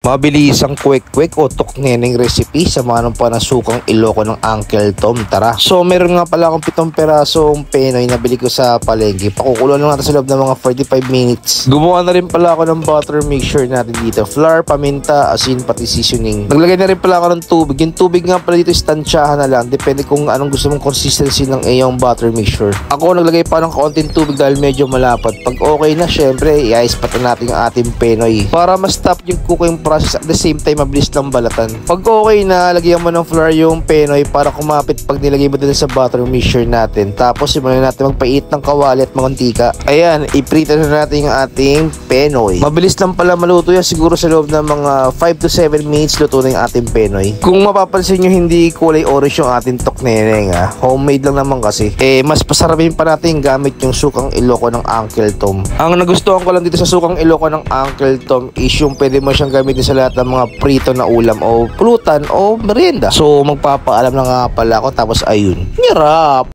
Mabilisang quick o tukneneng recipe sa mga panasukang Iloco ng Uncle Tom. Tara! So meron nga pala akong 7 perasong Penoy na bili ko sa palengke. Pakukuloan lang natin sa loob ng mga 45 minutes. Gumawa na rin pala ako ng butter mixture natin dito. Flour, paminta, asin, pati seasoning. Naglagay na rin pala ako ng tubig. Yung tubig nga pala dito is tansyahan na lang. Depende kung anong gusto mong consistency ng iyong butter mixture. Ako naglagay pa ng konting tubig dahil medyo malapad. Pag okay na, syempre, i-ice pat na natin ang ating Penoy. Para ma-stop yung cooking process at the same time mabilis lang balatan. Pag okay na, lagyan mo ng flour yung Penoy para kumapit pag nilagay mo din sa butter mixture natin. Tapos simulan natin magpait ng kawali at mantika. Ayan, iprito na natin yung ating Penoy. Mabilis lang pala maluto yan, siguro sa loob ng mga 5 to 7 minutes luto na yung ating Penoy. Kung mapapansin nyo, hindi kulay orange yung ating tokneneng ha. Homemade lang naman kasi. Mas pasarapin pa natin gamit yung sukang Iloco ng Uncle Tom. Ang nagustuhan ko lang dito sa sukang Iloco ng Uncle Tom is yung pwede mo siyang gamitin sa lahat ng mga prito na ulam o pulutan o merienda. So magpapaalam na nga pala ako tapos ayun. Hirap!